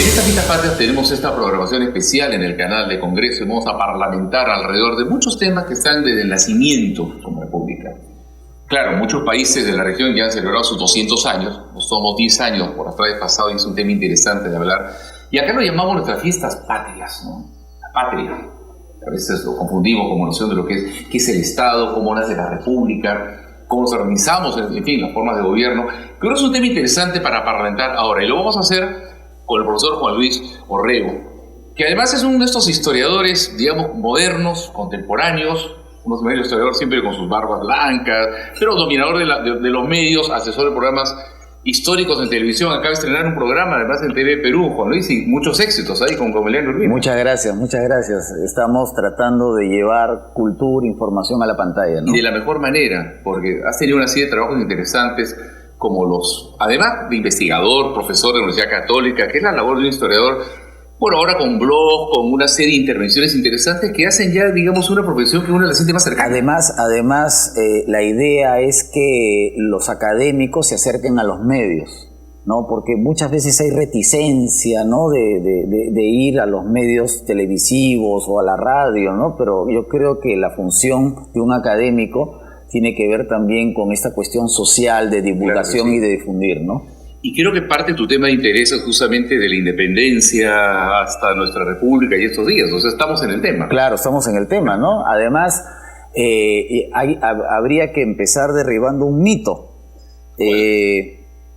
En estas fiestas patrias tenemos esta programación especial en el canal de Congreso y vamos a parlamentar alrededor de muchos temas que están desde el nacimiento como república. Claro, muchos países de la región ya han celebrado sus 200 años, nos somos 10 años por atrás pasado y es un tema interesante de hablar. Y acá lo llamamos nuestras fiestas patrias, ¿no? La patria. A veces lo confundimos como noción de lo que es el Estado, cómo nace la república, cómo nos organizamos, en fin, las formas de gobierno. Creo que es un tema interesante para parlamentar ahora y lo vamos a hacer con el profesor Juan Luis Orrego, que además es uno de estos historiadores, digamos, modernos, contemporáneos, unos medios historiadores siempre con sus barbas blancas, pero dominador de los medios, asesor de programas históricos en televisión. Acaba de estrenar un programa, además en TV Perú, Juan Luis, y muchos éxitos ahí con Comeliano Urbina. Muchas gracias, muchas gracias. Estamos tratando de llevar cultura, información a la pantalla, ¿no? Y de la mejor manera, porque has tenido una serie de trabajos interesantes, como los, además de investigador, profesor de la Universidad Católica, que es la labor de un historiador, por ahora con blog, con una serie de intervenciones interesantes que hacen ya, digamos, una profesión que uno la siente más cercana. Además, la idea es que los académicos se acerquen a los medios, ¿no? Porque muchas veces hay reticencia, ¿no? de ir a los medios televisivos o a la radio, ¿no? Pero yo creo que la función de un académico tiene que ver también con esta cuestión social de divulgación, claro, y de difundir, ¿no? Y creo que parte de tu tema de interés es justamente de la independencia hasta nuestra república y estos días. O sea, estamos en el tema. Claro, estamos en el tema, ¿no? Además, habría que empezar derribando un mito.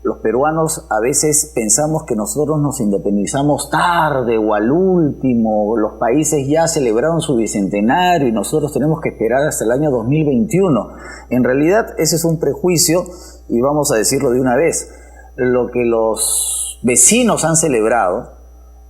Los peruanos a veces pensamos que nosotros nos independizamos tarde o al último. Los países ya celebraron su bicentenario y nosotros tenemos que esperar hasta el año 2021. En realidad, ese es un prejuicio y vamos a decirlo de una vez. Lo que los vecinos han celebrado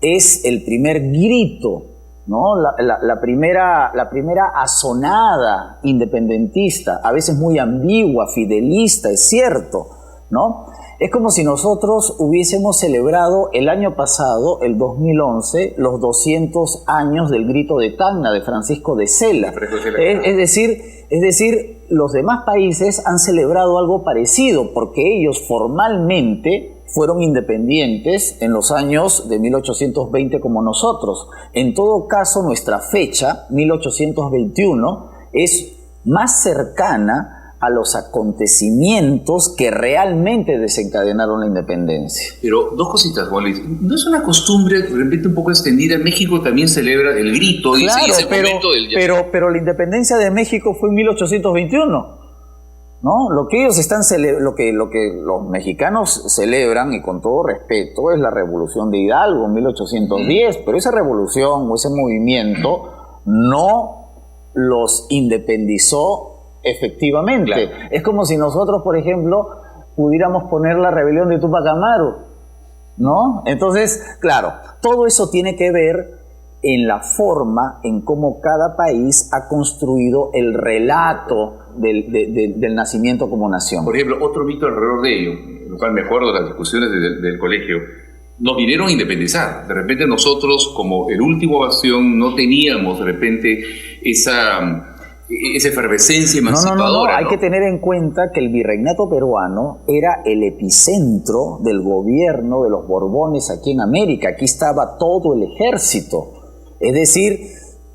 es el primer grito, ¿no? La primera azonada independentista, a veces muy ambigua, fidelista, es cierto, ¿no? Es como si nosotros hubiésemos celebrado el año pasado, el 2011, los 200 años del grito de Tacna de Francisco de Sela. Es decir, los demás países han celebrado algo parecido porque ellos formalmente fueron independientes en los años de 1820 como nosotros. En todo caso, nuestra fecha, 1821, es más cercana a los acontecimientos que realmente desencadenaron la independencia. Pero dos cositas, Juan Luis. ¿No es una costumbre de repente un poco extendida? México también celebra el grito. Claro, y ese momento del... pero la independencia de México fue en 1821. ¿No? Lo que ellos lo que los mexicanos celebran, y con todo respeto, es la revolución de Hidalgo en 1810, pero esa revolución o ese movimiento no los independizó efectivamente. Claro. Es como si nosotros, por ejemplo, pudiéramos poner la rebelión de Túpac Amaru, ¿no? Entonces, claro, todo eso tiene que ver en la forma en cómo cada país ha construido el relato del nacimiento como nación. Por ejemplo, otro mito alrededor de ello, lo cual me acuerdo de las discusiones del colegio, nos vinieron a independizar. De repente nosotros, como el último bastión, no teníamos de repente esa efervescencia emancipadora. No. Hay que tener en cuenta que el virreinato peruano era el epicentro del gobierno de los Borbones aquí en América. Aquí estaba todo el ejército. Es decir,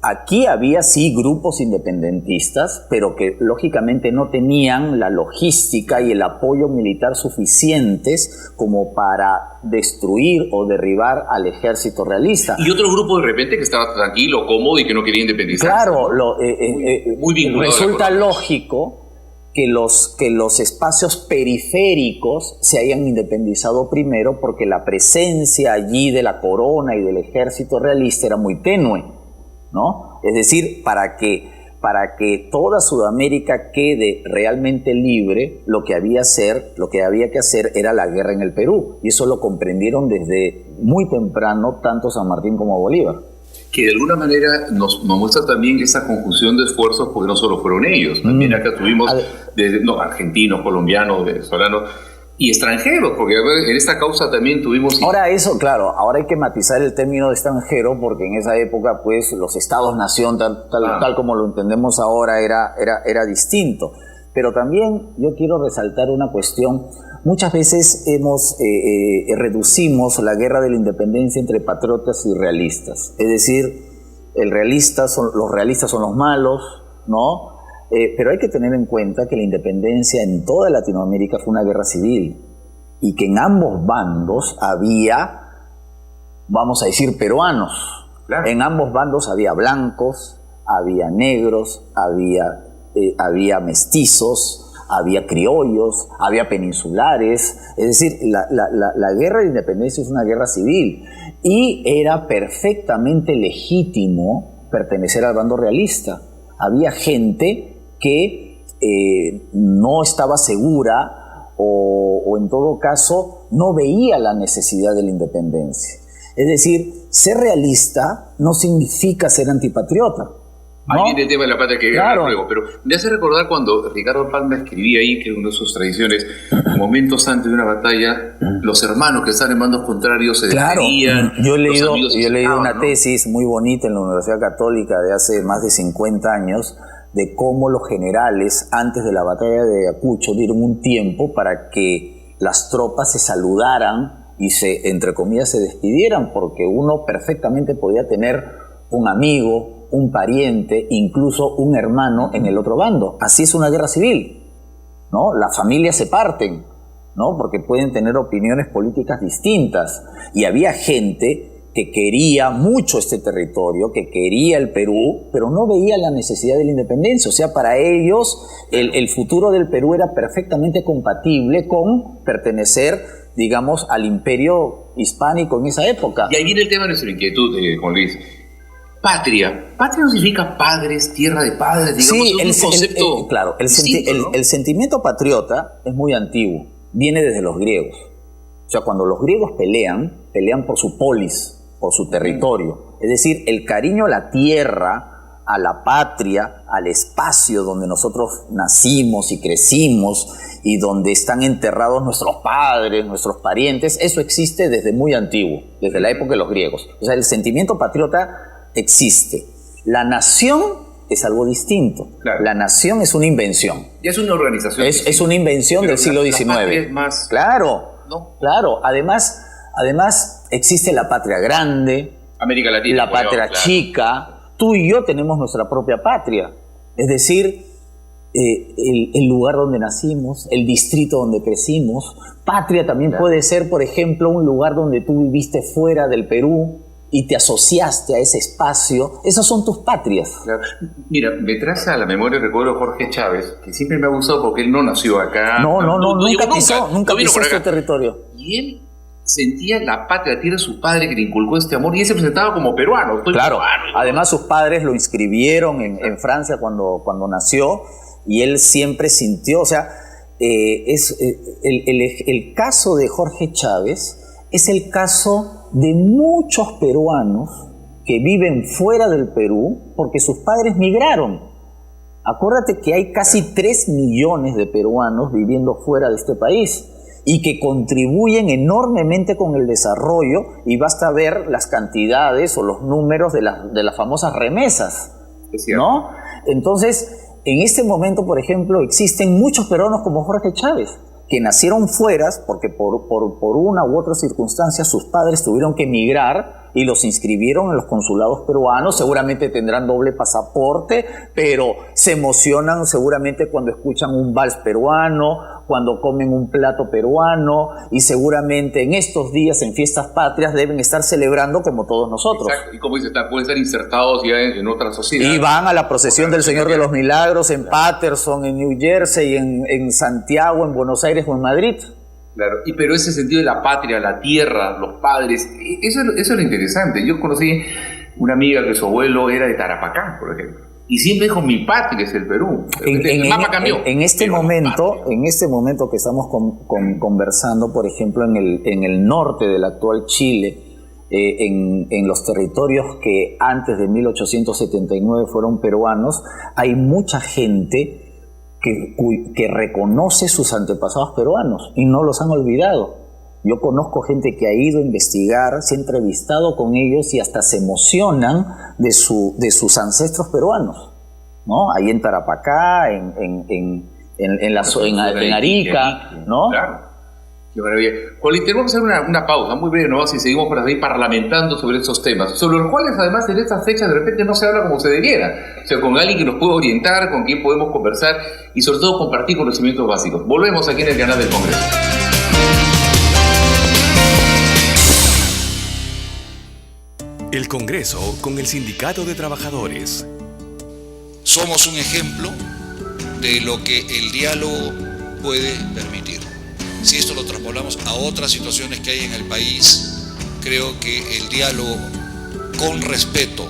aquí había sí grupos independentistas, pero que lógicamente no tenían la logística y el apoyo militar suficientes como para destruir o derribar al ejército realista. Y otro grupo de repente que estaba tranquilo, cómodo y que no quería independizarse. Claro, muy vinculado. Resulta lógico que los espacios periféricos se hayan independizado primero porque la presencia allí de la corona y del ejército realista era muy tenue, ¿no? Es decir, para que toda Sudamérica quede realmente libre, lo que había que hacer era la guerra en el Perú, y eso lo comprendieron desde muy temprano tanto San Martín como Bolívar. Que de alguna manera nos muestra también esa conjunción de esfuerzos, porque no solo fueron ellos, también acá tuvimos argentinos, colombianos, venezolanos y extranjeros, porque en esta causa también tuvimos... Ahora hay que matizar el término de extranjero, porque en esa época pues los estados-nación tal como lo entendemos ahora era distinto. Pero también yo quiero resaltar una cuestión muchas veces reducimos la guerra de la independencia entre patriotas y realistas. Es decir, los realistas son los malos, ¿no? Pero hay que tener en cuenta que la independencia en toda Latinoamérica fue una guerra civil y que en ambos bandos había, vamos a decir, peruanos. Claro. En ambos bandos había blancos, había negros, había mestizos, había criollos, había peninsulares. Es decir, la guerra de independencia es una guerra civil y era perfectamente legítimo pertenecer al bando realista. Había gente que no estaba segura o en todo caso no veía la necesidad de la independencia. Es decir, ser realista no significa ser antipatriota, ¿no? Ahí viene el tema de la patria que claro. Luego, pero me hace recordar cuando Ricardo Palma escribía ahí, que una de sus tradiciones, momentos antes de una batalla, los hermanos que están en bandos contrarios se despedían. Yo he leído una tesis muy bonita en la Universidad Católica de hace más de 50 años de cómo los generales antes de la batalla de Ayacucho dieron un tiempo para que las tropas se saludaran y entre comillas, se despidieran, porque uno perfectamente podía tener un amigo, un pariente, incluso un hermano en el otro bando. Así es una guerra civil, ¿no? Las familias se parten, ¿no? Porque pueden tener opiniones políticas distintas. Y había gente que quería mucho este territorio, que quería el Perú, pero no veía la necesidad de la independencia. O sea, para ellos el futuro del Perú era perfectamente compatible con pertenecer, digamos, al imperio hispánico en esa época. Y ahí viene el tema de nuestra inquietud, Juan Luis. Patria. Patria no significa padres, tierra de padres, digamos, sí, es un concepto claro, el sentimiento patriota es muy antiguo, viene desde los griegos. O sea, cuando los griegos pelean por su polis, por su territorio. Es decir, el cariño a la tierra, a la patria, al espacio donde nosotros nacimos y crecimos y donde están enterrados nuestros padres, nuestros parientes, eso existe desde muy antiguo, desde la época de los griegos. O sea, el sentimiento patriota existe. La nación es algo distinto. Claro. La nación es una invención. Y es una organización. Es una invención del siglo XIX. La patria es más... Claro, ¿no? Claro. Además existe la patria grande, América Latina, la patria chica. Tú y yo tenemos nuestra propia patria. Es decir, el lugar donde nacimos, el distrito donde crecimos. Patria también puede ser, por ejemplo, un lugar donde tú viviste fuera del Perú y te asociaste a ese espacio. Esas son tus patrias. Claro. Mira, me trae a la memoria el recuerdo de Jorge Chávez, que siempre me ha gustado porque él no nació acá. Nunca pisó este territorio. Y él sentía la patria, la tierra de su padre que le inculcó este amor y él se presentaba como peruano. Claro, peruano. Además sus padres lo inscribieron en Francia cuando nació y él siempre sintió, o sea, el caso de Jorge Chávez es el caso de muchos peruanos que viven fuera del Perú porque sus padres migraron. Acuérdate que hay casi 3 millones de peruanos viviendo fuera de este país y que contribuyen enormemente con el desarrollo, y basta ver las cantidades o los números de las famosas remesas, ¿no? Entonces, en este momento, por ejemplo, existen muchos peruanos como Jorge Chávez, que nacieron fuera porque por una u otra circunstancia sus padres tuvieron que emigrar y los inscribieron en los consulados peruanos. Seguramente tendrán doble pasaporte, pero se emocionan seguramente cuando escuchan un vals peruano, cuando comen un plato peruano, y seguramente en estos días, en fiestas patrias, deben estar celebrando como todos nosotros. Exacto. Y como dice, pueden estar insertados ya en otra sociedad. Y van a la procesión del Señor de los Milagros en Paterson, en New Jersey, en Santiago, en Buenos Aires o en Madrid. Claro, pero ese sentido de la patria, la tierra, los padres, eso es lo interesante. Yo conocí una amiga que su abuelo era de Tarapacá, por ejemplo, y siempre dijo, mi patria es el Perú. El mapa cambió. En este momento que estamos conversando, por ejemplo, en el norte del actual Chile, en los territorios que antes de 1879 fueron peruanos, hay mucha gente que reconoce sus antepasados peruanos y no los han olvidado. Yo conozco gente que ha ido a investigar, se ha entrevistado con ellos y hasta se emocionan de sus ancestros peruanos, ¿no? Ahí en Tarapacá, en Arica, ¿no? Claro. Qué maravilla. Juan, tenemos que hacer una pausa muy breve, ¿no? Si seguimos por ahí parlamentando sobre estos temas, sobre los cuales además en estas fechas de repente no se habla como se debiera. O sea, con alguien que nos pueda orientar, con quien podemos conversar y sobre todo compartir conocimientos básicos. Volvemos aquí en el canal del Congreso. El Congreso con el Sindicato de Trabajadores. Somos un ejemplo de lo que el diálogo puede permitir. Si esto lo traspolamos a otras situaciones que hay en el país, creo que el diálogo con respeto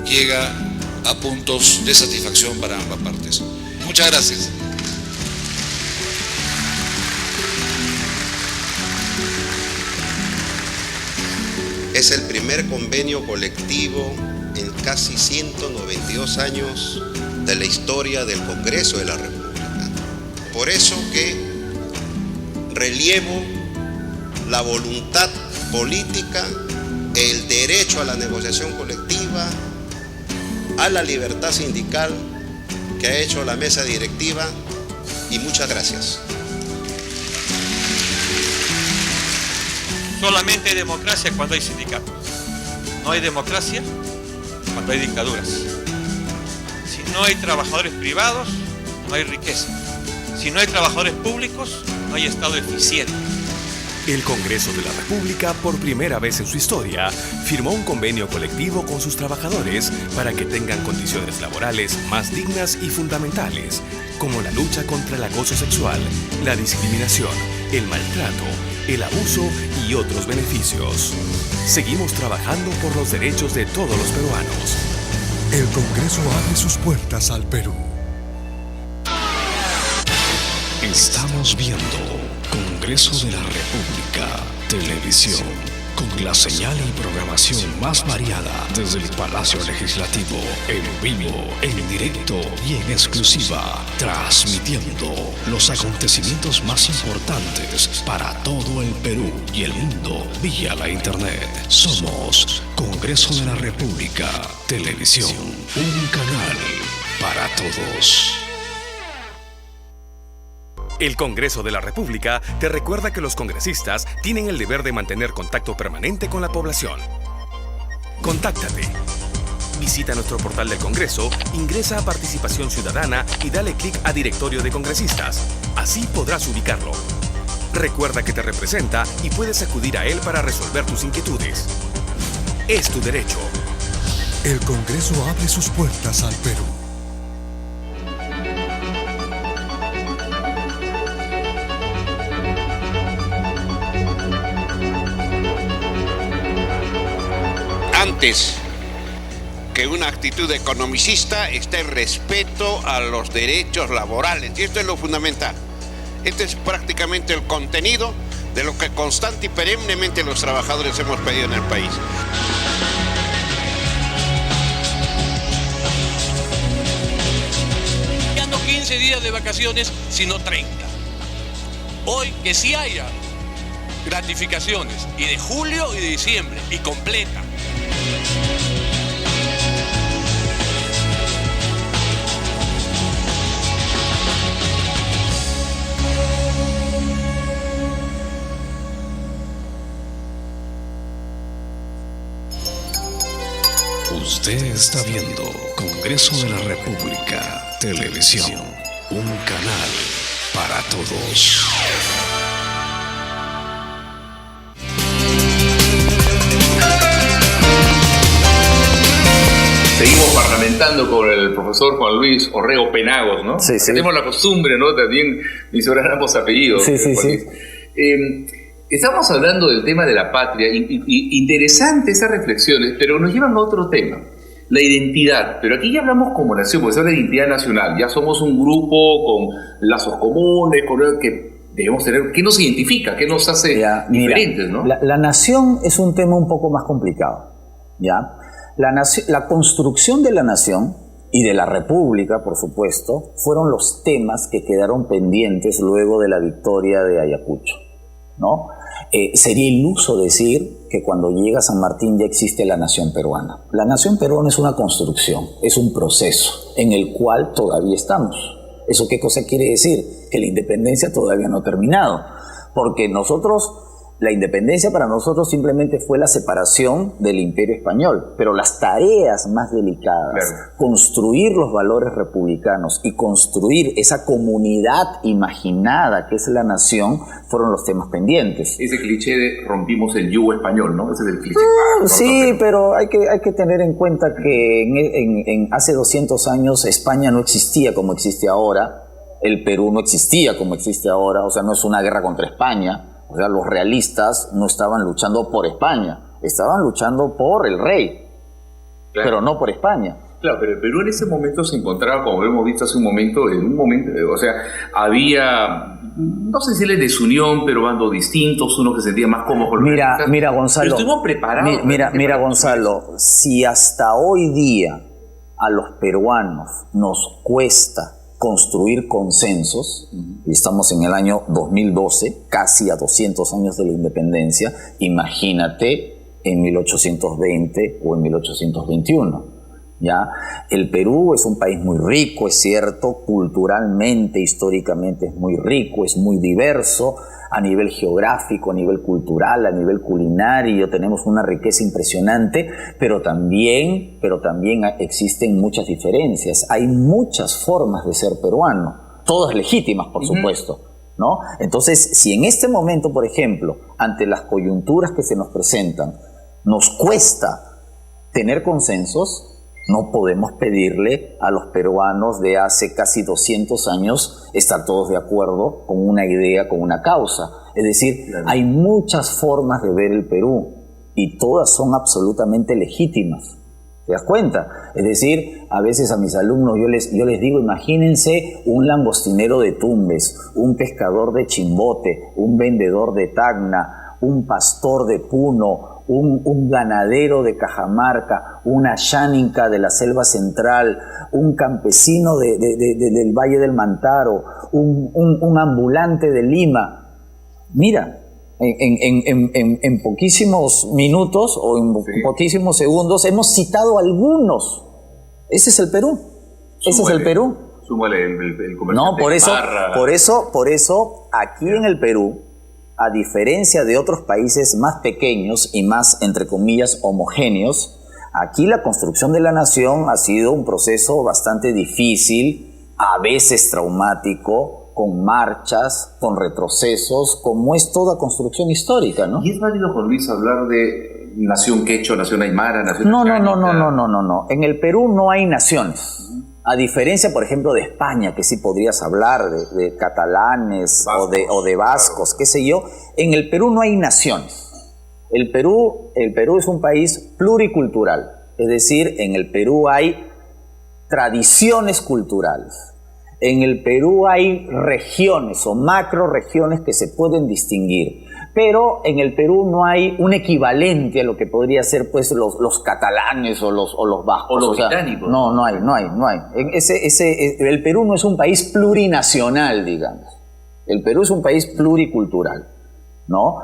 llega a puntos de satisfacción para ambas partes. Muchas gracias. Es el primer convenio colectivo en casi 192 años de la historia del Congreso de la República. Por eso que relievo la voluntad política, el derecho a la negociación colectiva, a la libertad sindical que ha hecho la mesa directiva, y muchas gracias. Solamente hay democracia cuando hay sindicatos. No hay democracia cuando hay dictaduras. Si no hay trabajadores privados, no hay riqueza. Si no hay trabajadores públicos, no hay Estado eficiente. El Congreso de la República, por primera vez en su historia, firmó un convenio colectivo con sus trabajadores para que tengan condiciones laborales más dignas y fundamentales, como la lucha contra el acoso sexual, la discriminación, el maltrato, el abuso y otros beneficios. Seguimos trabajando por los derechos de todos los peruanos. El Congreso abre sus puertas al Perú. Estamos viendo Congreso de la República Televisión, con la señal y programación más variada desde el Palacio Legislativo, en vivo, en directo y en exclusiva, transmitiendo los acontecimientos más importantes para todo el Perú y el mundo vía la internet. Somos Congreso de la República Televisión, un canal para todos. El Congreso de la República te recuerda que los congresistas tienen el deber de mantener contacto permanente con la población. Contáctate. Visita nuestro portal del Congreso, ingresa a Participación Ciudadana y dale clic a Directorio de Congresistas. Así podrás ubicarlo. Recuerda que te representa y puedes acudir a él para resolver tus inquietudes. Es tu derecho. El Congreso abre sus puertas al Perú. Antes que una actitud economicista está el respeto a los derechos laborales, y esto es lo fundamental. Este es prácticamente el contenido de lo que constante y perennemente los trabajadores hemos pedido en el país. Ya no 15 días de vacaciones, sino 30. Hoy que sí haya gratificaciones, y de julio y de diciembre, y completa. Usted está viendo Congreso de la República Televisión, un canal para todos. Seguimos parlamentando con el profesor Juan Luis Orrego Penagos, ¿no? Sí, sí. Tenemos la costumbre, ¿no? También mencionar ambos apellidos. Sí, sí, sí. Estamos hablando del tema de la patria, interesante esas reflexiones, pero nos llevan a otro tema, la identidad. Pero aquí ya hablamos como nación, porque es la identidad nacional, ya somos un grupo con lazos comunes, con el que debemos tener, ¿qué nos identifica? ¿Qué nos hace diferentes, ¿no? La nación es un tema un poco más complicado, ¿ya? La construcción de la nación y de la república, por supuesto, fueron los temas que quedaron pendientes luego de la victoria de Ayacucho, ¿no? Sería iluso decir que cuando llega San Martín ya existe la nación peruana. La nación peruana es una construcción, es un proceso en el cual todavía estamos. ¿Eso qué cosa quiere decir? Que la independencia todavía no ha terminado. porque nosotros, la independencia para nosotros simplemente fue la separación del Imperio Español, pero las tareas más delicadas, construir los valores republicanos y construir esa comunidad imaginada que es la nación, fueron los temas pendientes. Ese cliché de rompimos el yugo español, ¿no? Ese es el cliché. Sí, pero hay que tener en cuenta que hace 200 años España no existía como existe ahora, el Perú no existía como existe ahora, o sea, no es una guerra contra España. O sea, los realistas no estaban luchando por España, estaban luchando por el rey, pero no por España. Claro, pero el Perú en ese momento se encontraba, como hemos visto hace un momento, o sea, había, no sé si la desunión, pero bandos distintos, uno que se sentía más cómodo. Mira, Gonzalo. Pero estuvimos preparados. Mira, Gonzalo, si hasta hoy día a los peruanos nos cuesta construir consensos, y estamos en el año 2012, casi a 200 años de la independencia, imagínate en 1820 o en 1821. ¿Ya? El Perú es un país muy rico, es cierto, culturalmente, históricamente es muy rico, es muy diverso, a nivel geográfico, a nivel cultural, a nivel culinario, tenemos una riqueza impresionante, pero también existen muchas diferencias. Hay muchas formas de ser peruano, todas legítimas, por supuesto, ¿no? Entonces, si en este momento, por ejemplo, ante las coyunturas que se nos presentan, nos cuesta tener consensos, no podemos pedirle a los peruanos de hace casi 200 años estar todos de acuerdo con una idea, con una causa. Es decir, hay muchas formas de ver el Perú y todas son absolutamente legítimas. ¿Te das cuenta? Es decir, a veces a mis alumnos yo les digo, imagínense un langostinero de Tumbes, un pescador de Chimbote, un vendedor de Tacna, un pastor de Puno, un ganadero de Cajamarca, una xánica de la selva central, un campesino del Valle del Mantaro, un ambulante de Lima. Mira, en poquísimos minutos o en poquísimos segundos hemos citado algunos. Ese es el Perú. Ese es el Perú. Súmale el comerciante. No, por eso, aquí en el Perú, a diferencia de otros países más pequeños y más, entre comillas, homogéneos, aquí la construcción de la nación ha sido un proceso bastante difícil, a veces traumático, con marchas, con retrocesos, como es toda construcción histórica, ¿no? ¿Y es válido, Juan Luis, hablar de nación quechua, nación aymara, nación... No. En el Perú no hay naciones. A diferencia, por ejemplo, de España, que sí podrías hablar de catalanes o de vascos, qué sé yo, en el Perú no hay naciones. El Perú es un país pluricultural, es decir, en el Perú hay tradiciones culturales. En el Perú hay regiones o macroregiones que se pueden distinguir, pero en el Perú no hay un equivalente a lo que podría ser pues los catalanes o los vascos. O los británicos. No hay. El Perú no es un país plurinacional, digamos. El Perú es un país pluricultural, ¿no?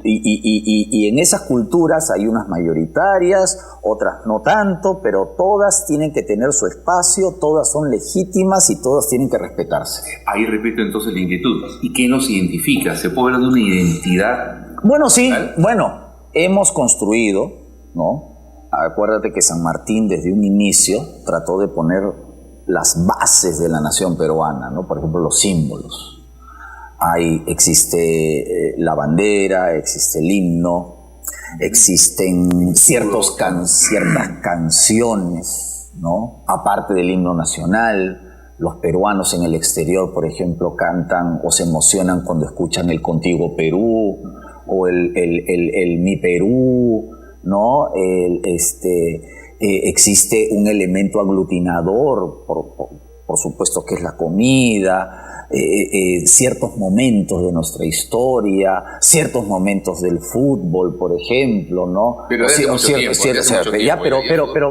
Y en esas culturas hay unas mayoritarias, otras no tanto, pero todas tienen que tener su espacio, todas son legítimas y todas tienen que respetarse. Ahí repito entonces la inquietud. ¿Y qué nos identifica? ¿Se puede hablar de una identidad? Bueno, sí, hemos construido, ¿no? Acuérdate que San Martín desde un inicio trató de poner las bases de la nación peruana, ¿no? Por ejemplo, los símbolos. Existe la bandera, existe el himno, existen ciertas canciones, ¿no? Aparte del himno nacional, los peruanos en el exterior, por ejemplo, cantan o se emocionan cuando escuchan el Contigo Perú o el Mi Perú, ¿no? Existe un elemento aglutinador, por supuesto, que es la comida. Ciertos momentos de nuestra historia, ciertos momentos del fútbol, por ejemplo, ¿no? Pero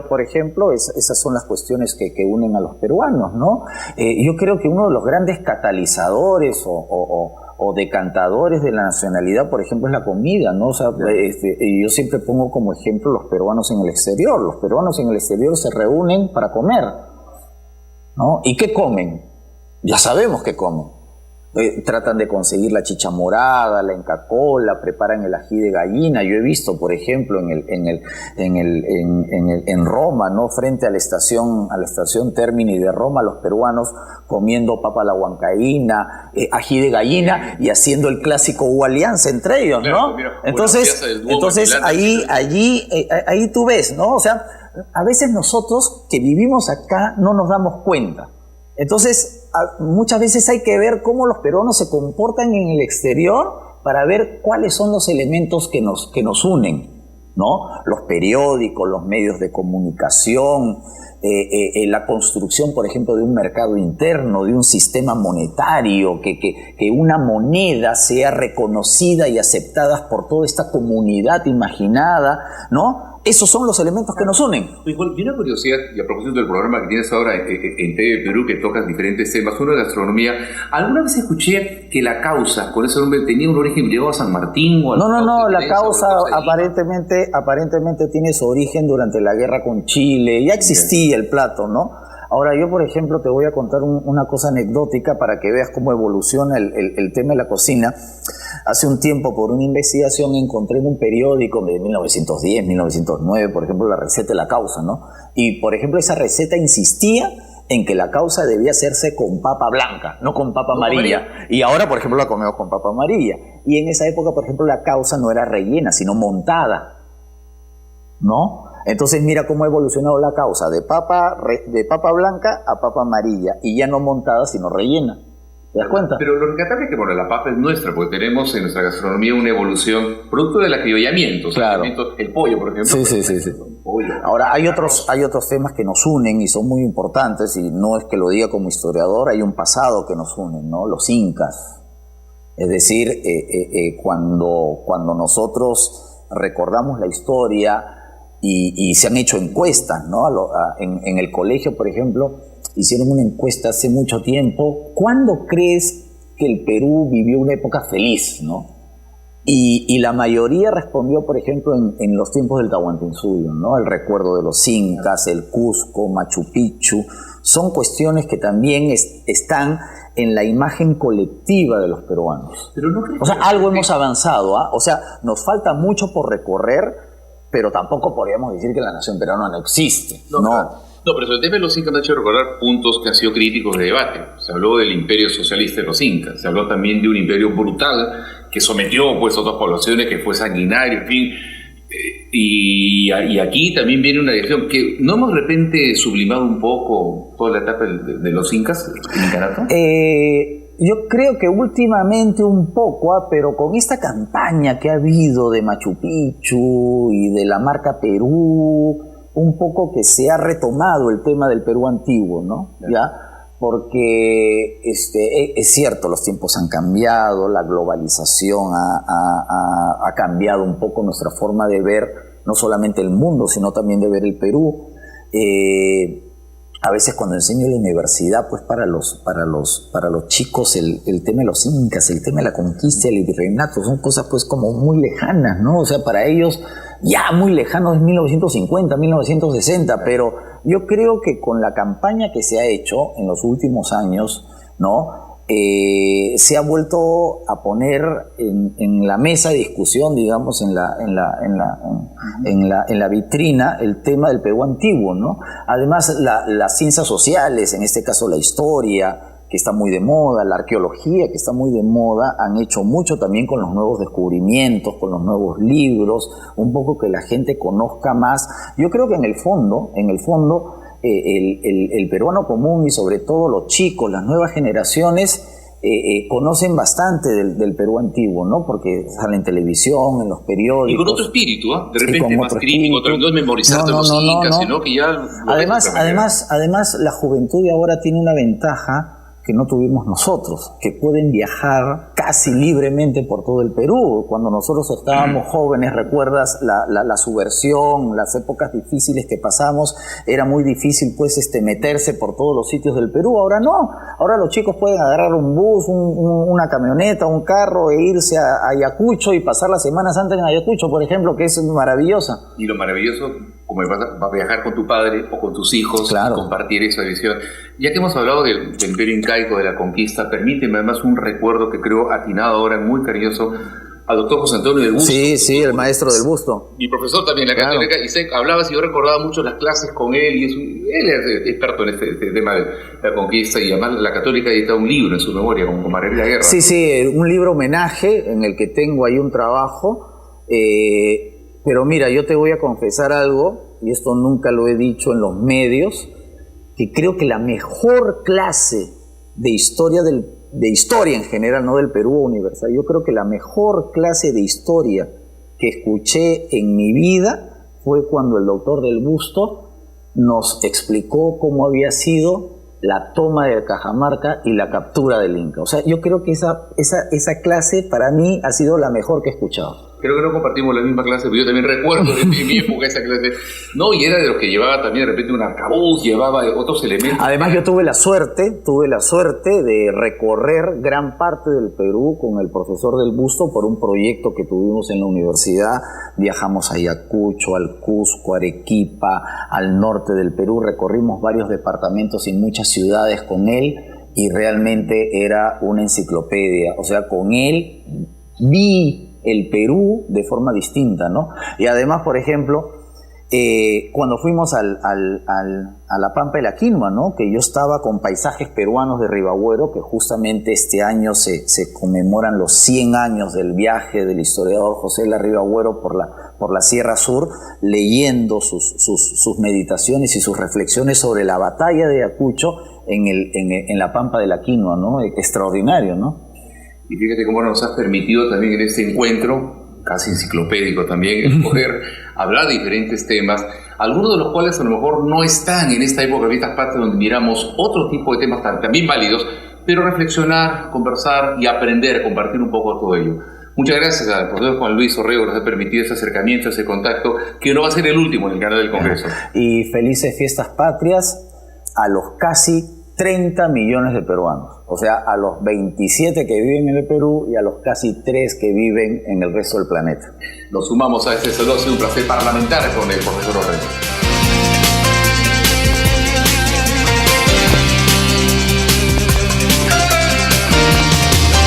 por ejemplo, esas son las cuestiones que unen a los peruanos, ¿no? Yo creo que uno de los grandes catalizadores o decantadores de la nacionalidad, por ejemplo, es la comida, ¿no? O sea, yo siempre pongo como ejemplo los peruanos en el exterior. Los peruanos en el exterior se reúnen para comer, ¿no? ¿Y qué comen? Ya sabemos qué comen. tratan de conseguir la chicha morada, la Inca Kola, preparan el ají de gallina. Yo he visto, por ejemplo, en Roma, ¿no? Frente a la estación Termini de Roma, los peruanos comiendo papa a la huancaína, ají de gallina y haciendo el clásico alianza entre ellos, ¿no? Entonces ahí tú ves, ¿no? O sea, a veces nosotros que vivimos acá no nos damos cuenta. Entonces, muchas veces hay que ver cómo los peruanos se comportan en el exterior para ver cuáles son los elementos que nos unen, ¿no? Los periódicos, los medios de comunicación, la construcción, por ejemplo, de un mercado interno, de un sistema monetario, que una moneda sea reconocida y aceptada por toda esta comunidad imaginada, ¿no? Esos son los elementos que nos unen. Y una curiosidad, y a propósito del programa que tienes ahora en TV Perú, que tocas diferentes temas, uno de gastronomía. ¿Alguna vez escuché que la causa, con ese nombre, tenía un origen griego a San Martín? O No, la causa aparentemente tiene su origen durante la guerra con Chile. Ya existía el plato, ¿no? Ahora, yo, por ejemplo, te voy a contar una cosa anecdótica para que veas cómo evoluciona el tema de la cocina. Hace un tiempo, por una investigación, encontré en un periódico de 1910, 1909, por ejemplo, la receta de la causa, ¿no? Y, por ejemplo, esa receta insistía en que la causa debía hacerse con papa blanca, no con papa amarilla. Y ahora, por ejemplo, la comemos con papa amarilla. Y en esa época, por ejemplo, la causa no era rellena, sino montada, ¿no? Entonces mira cómo ha evolucionado la causa de papa blanca a papa amarilla, y ya no montada sino rellena. ¿Te das cuenta? Pero lo rescatable es que, bueno, la papa es nuestra, porque tenemos en nuestra gastronomía una evolución producto del acriollamiento. Claro. El pollo, por ejemplo. Sí. Ahora, hay otros temas que nos unen y son muy importantes, y no es que lo diga como historiador, hay un pasado que nos une, ¿no? Los incas. Es decir, cuando nosotros recordamos la historia, y se han hecho encuestas, ¿no? En el colegio, por ejemplo, hicieron una encuesta hace mucho tiempo. ¿Cuándo crees que el Perú vivió una época feliz, ¿no? Y la mayoría respondió, por ejemplo, en los tiempos del Tahuantinsuyo, ¿no? El recuerdo de los incas, el Cusco, Machu Picchu. Son cuestiones que también están en la imagen colectiva de los peruanos. Pero no creo o sea, algo hemos avanzado, ¿ah? O sea, nos falta mucho por recorrer, pero tampoco podríamos decir que la nación peruana no existe. No. No, pero sobre el tema de los incas me ha hecho recordar puntos que han sido críticos de debate. Se habló del imperio socialista de los incas, se habló también de un imperio brutal que sometió pues a otras poblaciones, que fue sanguinario, en fin. Y aquí también viene una dirección que no hemos de repente sublimado un poco toda la etapa de los incas, el incanato. Yo creo que últimamente un poco, pero con esta campaña que ha habido de Machu Picchu y de la marca Perú, un poco que se ha retomado el tema del Perú antiguo, ¿no? ¿Ya? Porque es cierto, los tiempos han cambiado, la globalización ha cambiado un poco nuestra forma de ver no solamente el mundo, sino también de ver el Perú. A veces cuando enseño en la universidad, pues para los chicos el tema de los incas, el tema de la conquista, el virreinato, son cosas pues como muy lejanas, ¿no? O sea, para ellos ya muy lejanos es 1950, 1960, pero yo creo que con la campaña que se ha hecho en los últimos años, ¿no? Se ha vuelto a poner en la mesa de discusión, digamos, en la vitrina, el tema del Perú antiguo, ¿no? Además, las ciencias sociales, en este caso la historia, que está muy de moda, la arqueología, que está muy de moda, han hecho mucho también con los nuevos descubrimientos, con los nuevos libros, un poco que la gente conozca más. Yo creo que en el fondo, el peruano común y sobre todo los chicos, las nuevas generaciones, conocen bastante del Perú antiguo, ¿no? Porque sale en televisión, en los periódicos. Y con otro espíritu, ¿ah? De repente más crítico, no es memorizarte los incas, sino que ya... Además, la juventud de ahora tiene una ventaja que no tuvimos nosotros, que pueden viajar casi libremente por todo el Perú. Cuando nosotros estábamos jóvenes, recuerdas la subversión, las épocas difíciles que pasamos, era muy difícil pues meterse por todos los sitios del Perú. Ahora no, ahora los chicos pueden agarrar un bus, una camioneta, un carro e irse a Ayacucho y pasar la Semana Santa en Ayacucho, por ejemplo, que es maravillosa. Y lo maravilloso, como vas a viajar con tu padre o con tus hijos, claro, y compartir esa visión. Ya que hemos hablado del imperio incaico, de la conquista, permíteme además un recuerdo que creo atinado ahora, muy cariñoso, al doctor José Antonio del Busto. Sí, el maestro del Busto. Mi profesor también en la Católica, y hablabas y yo recordaba mucho las clases con él, y él es experto en este tema de la conquista, y además la Católica edita un libro en su memoria, con Margarita Guerra. Sí, un libro homenaje en el que tengo ahí un trabajo, pero mira, yo te voy a confesar algo, y esto nunca lo he dicho en los medios, que creo que la mejor clase de historia en general, no del Perú universal, yo creo que la mejor clase de historia que escuché en mi vida fue cuando el doctor del Busto nos explicó cómo había sido la toma de Cajamarca y la captura del Inca. O sea, yo creo que esa clase para mí ha sido la mejor que he escuchado. Creo que no compartimos la misma clase, pero yo también recuerdo de mi época esa clase. No, y era de los que llevaba también de repente un arcabuz, llevaba otros elementos. Además, yo tuve la suerte de recorrer gran parte del Perú con el profesor del Busto por un proyecto que tuvimos en la universidad. Viajamos a Ayacucho, al Cusco, Arequipa, al norte del Perú, recorrimos varios departamentos y muchas ciudades con él, y realmente era una enciclopedia. O sea, con él vi el Perú de forma distinta, ¿no? Y además, por ejemplo, cuando fuimos a la Pampa de la Quinua, ¿no? Que yo estaba con paisajes peruanos de Ribagüero, que justamente este año se conmemoran los 100 años del viaje del historiador José Ela Ribagüero por la Sierra Sur, leyendo sus meditaciones y sus reflexiones sobre la batalla de Ayacucho en la Pampa de la Quinua, ¿no? Extraordinario, ¿no? Y fíjate cómo nos has permitido también en este encuentro, casi enciclopédico también, el poder hablar de diferentes temas, algunos de los cuales a lo mejor no están en esta época de estas partes donde miramos otro tipo de temas también válidos, pero reflexionar, conversar y aprender, compartir un poco todo ello. Muchas gracias al profesor Juan Luis Orrego, nos ha permitido ese acercamiento, ese contacto, que no va a ser el último en el canal del Congreso. Y felices fiestas patrias a los casi 30 millones de peruanos, o sea, a los 27 que viven en el Perú y a los casi 3 que viven en el resto del planeta. Nos sumamos a este saludo, ha sido un placer parlamentar con el profesor Orrego.